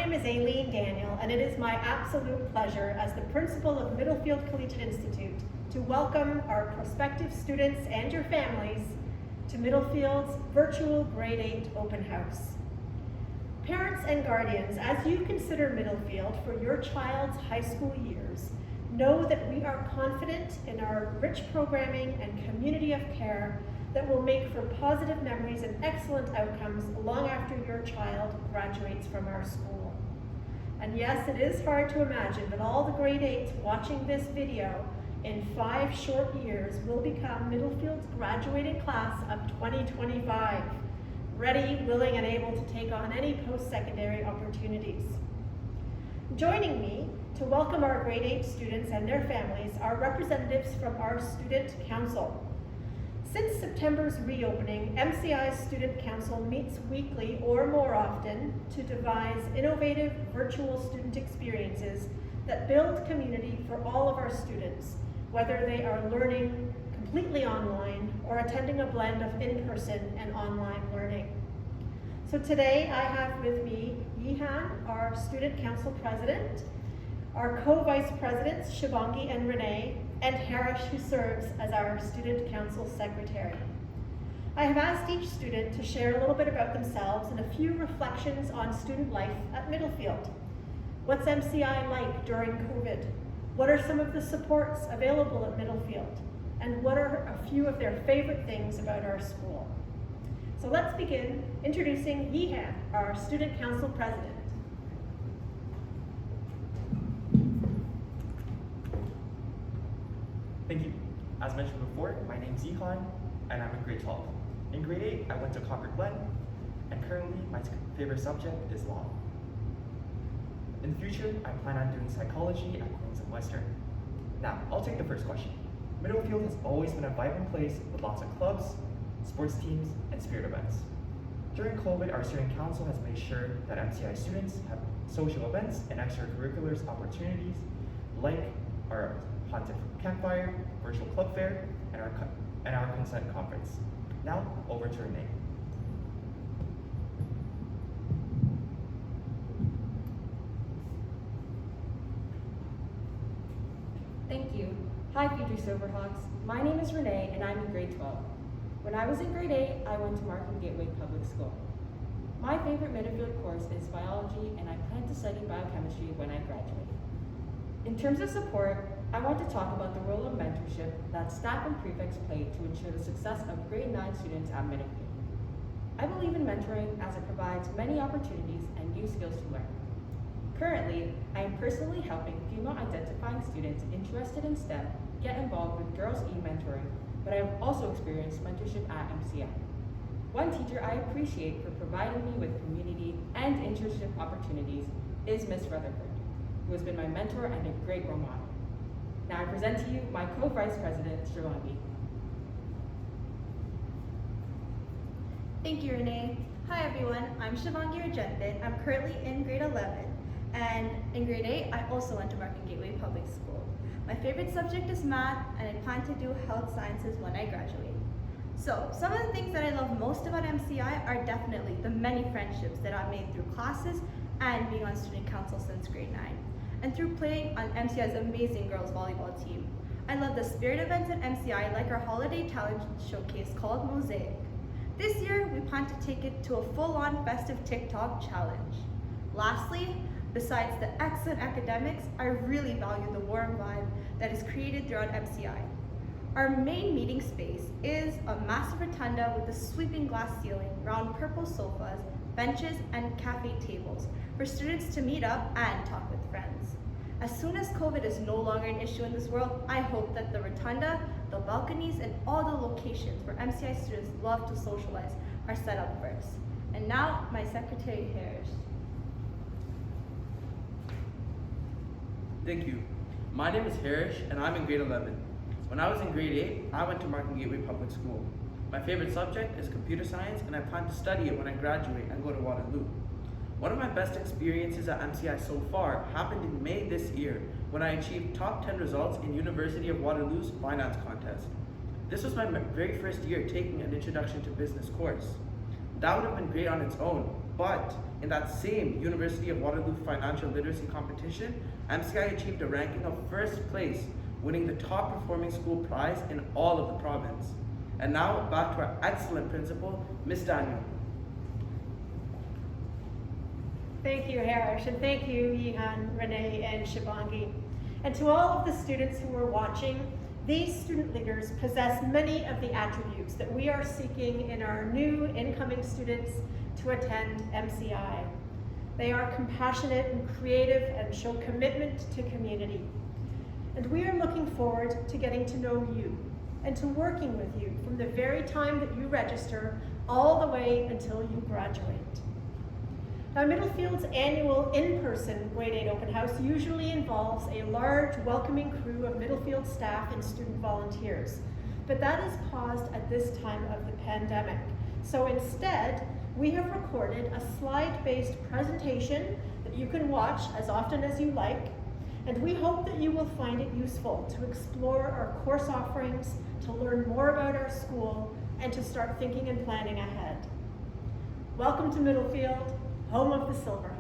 name is Aileen Daniel, and it is my absolute pleasure as the principal of Middlefield Collegiate Institute to welcome our prospective students and your families to Middlefield's virtual Grade 8 open house. Parents and guardians, as you consider Middlefield for your child's high school years, know that we are confident in our rich programming and community of care that will make for positive memories and excellent outcomes long after your child graduates from our school. And yes, it is hard to imagine, but all the grade 8s watching this video in 5 short years will become Middlefield's graduating class of 2025, ready, willing, and able to take on any post-secondary opportunities. Joining me to welcome our grade 8 students and their families are representatives from our Student Council. Since September's reopening, MCI's Student Council meets weekly or more often to devise innovative virtual student experiences that build community for all of our students, whether they are learning completely online or attending a blend of in-person and online learning. So today I have with me Yihan, our Student Council President, our co-vice presidents, Shivangi and Renee, and Harish, who serves as our Student Council Secretary. I have asked each student to share a little bit about themselves and a few reflections on student life at Middlefield. What's MCI like during COVID? What are some of the supports available at Middlefield? And what are a few of their favorite things about our school? So let's begin introducing Yihan, our Student Council President. Thank you. As mentioned before, my name is Yihan, and I'm in grade 12. In grade 8, I went to Concord Glen, and currently my favorite subject is law. In the future, I plan on doing psychology at Queens and Western. Now, I'll take the first question. Middlefield has always been a vibrant place with lots of clubs, sports teams, and spirit events. During COVID, our student council has made sure that MCI students have social events and extracurriculars opportunities like our haunted campfire, virtual club fair, and our consent conference. Now, over to Renee. Thank you. Hi, future Silverhawks. My name is Renee, and I'm in grade 12. When I was in grade 8, I went to Markham Gateway Public School. My favorite Middlefield course is biology, and I plan to study biochemistry when I graduate. In terms of support, I want to talk about the role of mentorship that staff and prefects play to ensure the success of grade 9 students at Middlefield. I believe in mentoring as it provides many opportunities and new skills to learn. Currently, I am personally helping female-identifying students interested in STEM get involved with Girls E-mentoring, but I have also experienced mentorship at MCI. One teacher I appreciate for providing me with community and internship opportunities is Ms. Rutherford, who has been my mentor and a great role model. Now I present to you my co-vice president, Shivangi. Thank you, Renee. Hi everyone, I'm Shivangi Rajendran. I'm currently in grade 11, and in grade 8, I also went to Markham Gateway Public School. My favorite subject is math, and I plan to do health sciences when I graduate. So, some of the things that I love most about MCI are definitely the many friendships that I've made through classes and being on student council since grade 9. And through playing on MCI's amazing girls volleyball team. I love the spirit events at MCI like our holiday talent showcase called Mosaic. This year, we plan to take it to a full-on festive TikTok challenge. Lastly, besides the excellent academics, I really value the warm vibe that is created throughout MCI. Our main meeting space is a massive rotunda with a sweeping glass ceiling, round purple sofas, benches, and cafe tables for students to meet up and talk with friends. As soon as COVID is no longer an issue in this world, I hope that the rotunda, the balconies, and all the locations where MCI students love to socialize are set up first. And now, my secretary, Harish. Thank you. My name is Harish, and I'm in grade 11. When I was in grade 8, I went to Markham Gateway Public School. My favorite subject is computer science, and I plan to study it when I graduate and go to Waterloo. One of my best experiences at MCI so far happened in May this year when I achieved top 10 results in University of Waterloo's finance contest. This was my very first year taking an Introduction to Business course. That would have been great on its own, but in that same University of Waterloo financial literacy competition, MCI achieved a ranking of first place, winning the top performing school prize in all of the province. And now back to our excellent principal, Ms. Daniel. Thank you, Harish, and thank you, Yihan, Renee, and Shivangi. And to all of the students who are watching, these student leaders possess many of the attributes that we are seeking in our new incoming students to attend MCI. They are compassionate and creative and show commitment to community. And we are looking forward to getting to know you and to working with you from the very time that you register all the way until you graduate. Now, Middlefield's annual in-person Grade 8 Open House usually involves a large, welcoming crew of Middlefield staff and student volunteers, but that is paused at this time of the pandemic. So instead, we have recorded a slide-based presentation that you can watch as often as you like, and we hope that you will find it useful to explore our course offerings, to learn more about our school, and to start thinking and planning ahead. Welcome to Middlefield, home of the Silverhawks.